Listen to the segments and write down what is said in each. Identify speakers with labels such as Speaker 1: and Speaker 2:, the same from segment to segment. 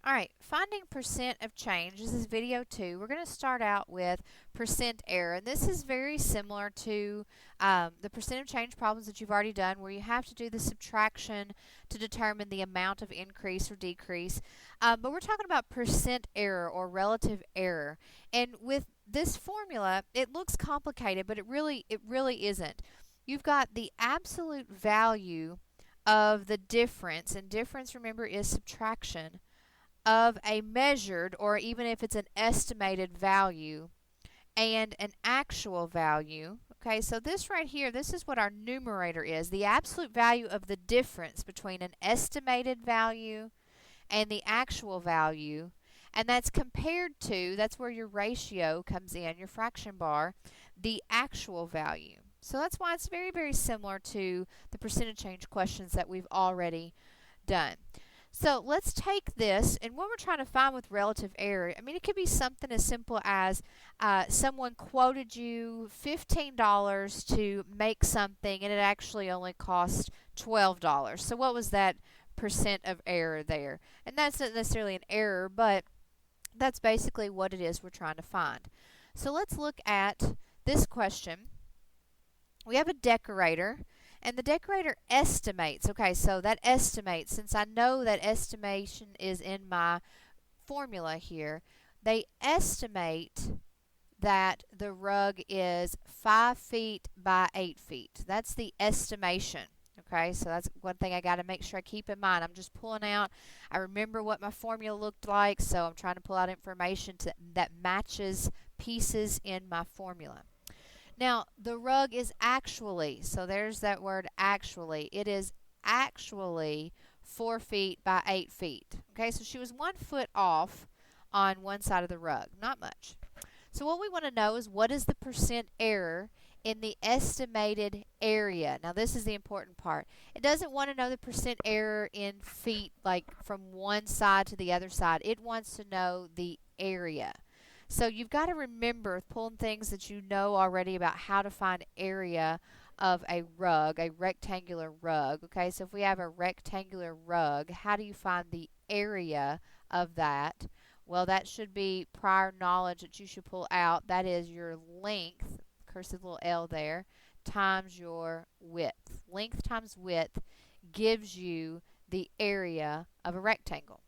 Speaker 1: Alright, finding percent of change. This is video 2. We're going to start out with percent error. And this is very similar to the percent of change problems that you've already done, where you have to do the subtraction to determine the amount of increase or decrease. But we're talking about percent error or relative error. And with this formula, it looks complicated, but it really isn't. You've got the absolute value of the difference, and difference, remember, is subtraction, of a measured, or even if it's an estimated value, and an actual value. Okay, so this right here, this is what our numerator is, the absolute value of the difference between an estimated value and the actual value. And that's compared to, that's where your ratio comes in, your fraction bar, the actual value. So that's why it's very, very similar to the percentage change questions that we've already done. So let's take this, and what we're trying to find with relative error, I mean, it could be something as simple as someone quoted you $15 to make something, and it actually only cost $12. So what was that percent of error there? And that's not necessarily an error, but that's basically what it is we're trying to find. So let's look at this question. We have a decorator, and the decorator estimates. Okay, so that estimates, since I know that estimation is in my formula here, they estimate that the rug is 5 feet by 8 feet. That's the estimation. Okay, so that's one thing I got to make sure I keep in mind. I'm just pulling out, I remember what my formula looked like, so I'm trying to pull out information that matches pieces in my formula. Now, the rug is actually, so there's that word actually, it is actually 4 feet by 8 feet. Okay, so she was 1 foot off on one side of the rug, not much. So what we want to know is, what is the percent error in the estimated area? Now this is the important part. It doesn't want to know the percent error in feet, like from one side to the other side. It wants to know the area. So you've got to remember, pulling things that you know already about how to find area of a rug, a rectangular rug. Okay, so if we have a rectangular rug, how do you find the area of that? Well, that should be prior knowledge that you should pull out. That is your length, cursive little L there, times your width. Length times width gives you the area of a rectangle.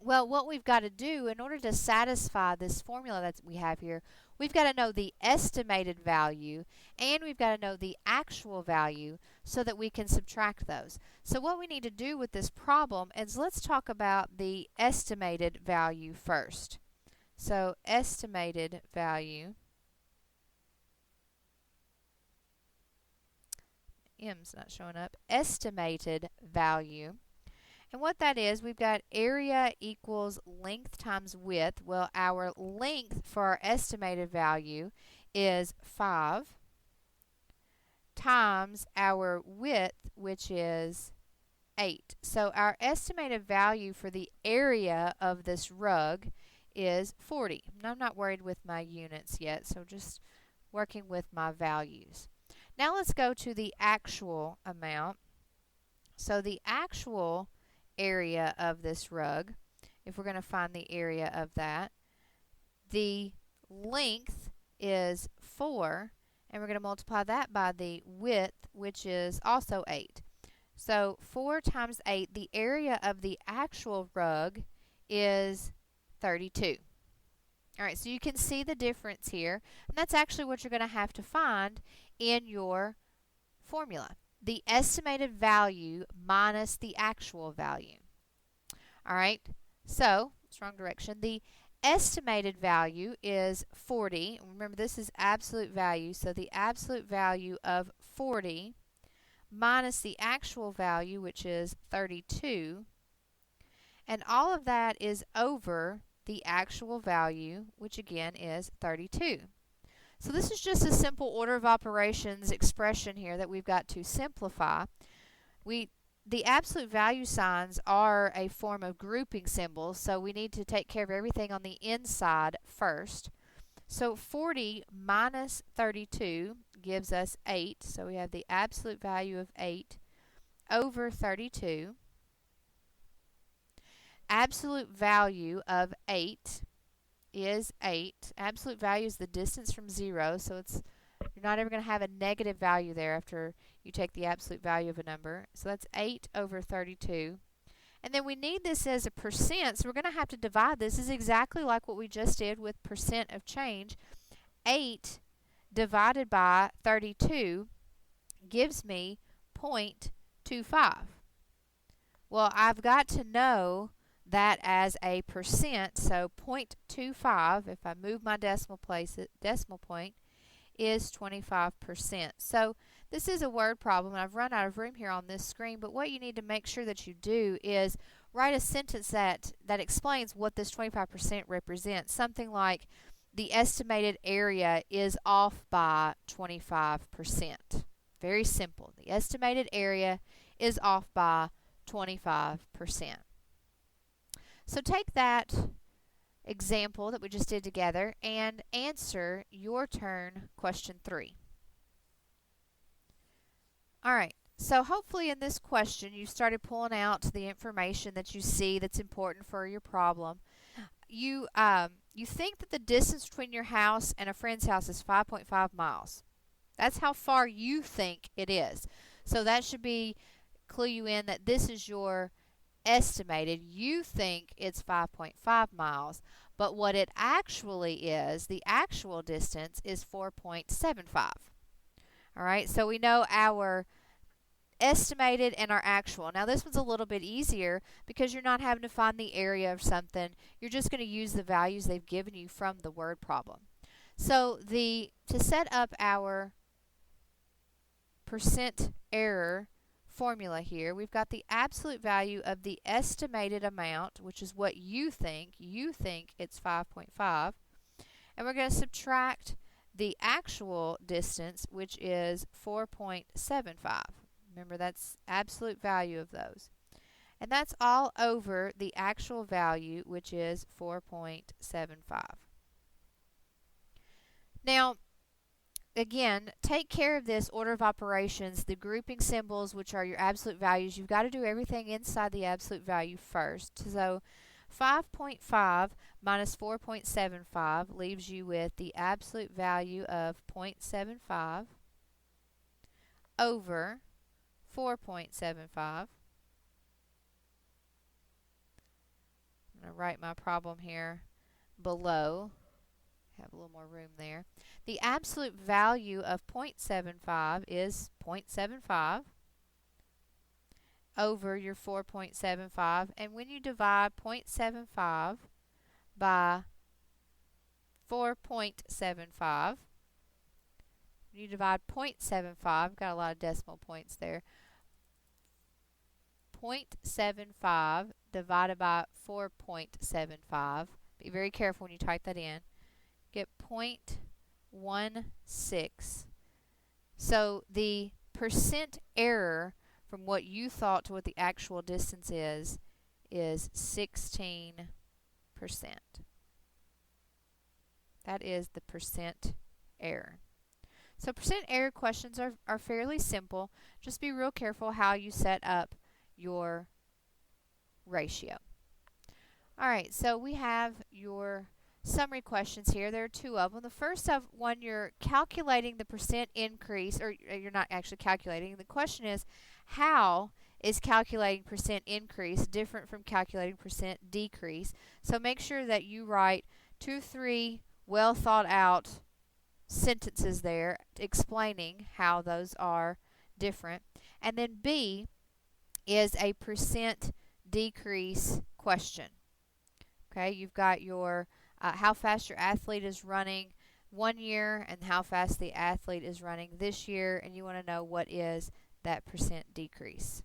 Speaker 1: Well, what we've got to do in order to satisfy this formula that we have here, we've got to know the estimated value, and we've got to know the actual value so that we can subtract those. So what we need to do with this problem is, let's talk about the estimated value first. So estimated value, M's not showing up, estimated value. And what that is, we've got area equals length times width. Well, our length for our estimated value is 5 times our width, which is 8. So our estimated value for the area of this rug is 40. And I'm not worried with my units yet, so just working with my values. Now let's go to the actual amount. So the actual area of this rug, if we're going to find the area of that, the length is 4, and we're going to multiply that by the width, which is also 8. So 4 times 8, the area of the actual rug is 32. Alright, so you can see the difference here, and that's actually what you're going to have to find in your formula. The estimated value minus the actual value. Alright, so, wrong direction. The estimated value is 40. Remember, this is absolute value, so the absolute value of 40 minus the actual value, which is 32, and all of that is over the actual value, which again is 32. So this is just a simple order of operations expression here that we've got to simplify. The absolute value signs are a form of grouping symbols, so we need to take care of everything on the inside first. So 40 minus 32 gives us 8, so we have the absolute value of 8 over 32. absolute value of 8 is 8. Absolute value is the distance from 0, so you're not ever going to have a negative value there after you take the absolute value of a number. So that's 8 over 32. And then we need this as a percent, so we're going to have to divide this. This is exactly like what we just did with percent of change. 8 divided by 32 gives me 0.25. Well, I've got to know that as a percent, so 0.25, if I move my decimal point, is 25%. So this is a word problem, and I've run out of room here on this screen, but what you need to make sure that you do is write a sentence that explains what this 25% represents. Something like, the estimated area is off by 25%. Very simple. The estimated area is off by 25%. So take that example that we just did together and answer your turn question 3. Alright, so hopefully in this question you started pulling out the information that you see that's important for your problem. You think that the distance between your house and a friend's house is 5.5 miles. That's how far you think it is. So that should clue you in that this is your estimated. You think it's 5.5 miles, but what it actually is, the actual distance is 4.75. All right, so we know our estimated and our actual. Now this one's a little bit easier because you're not having to find the area of something. You're just going to use the values they've given you from the word problem. So to set up our percent error formula here, we've got the absolute value of the estimated amount, which is what you think. You think it's 5.5. And we're going to subtract the actual distance, which is 4.75. Remember, that's absolute value of those. And that's all over the actual value, which is 4.75. Now, again, take care of this order of operations, the grouping symbols, which are your absolute values. You've got to do everything inside the absolute value first. So 5.5 minus 4.75 leaves you with the absolute value of 0.75 over 4.75. I'm going to write my problem here below. Have a little more room there. The absolute value of 0.75 is 0.75 over your 4.75. And when you divide 0.75 by 4.75, you divide 0.75, got a lot of decimal points there, 0.75 divided by 4.75. Be very careful when you type that in. Get 0.16. So the percent error from what you thought to what the actual distance is 16%. That is the percent error. So percent error questions are fairly simple. Just be real careful how you set up your ratio. Alright, so we have your summary questions here. There are two of them. The first one, you're calculating the percent increase, or you're not actually calculating. The question is, how is calculating percent increase different from calculating percent decrease? So make sure that you write 2 or 3 well thought out sentences there explaining how those are different. And then B is a percent decrease question. Okay, you've got your how fast your athlete is running one year and how fast the athlete is running this year, and you want to know what is that percent decrease.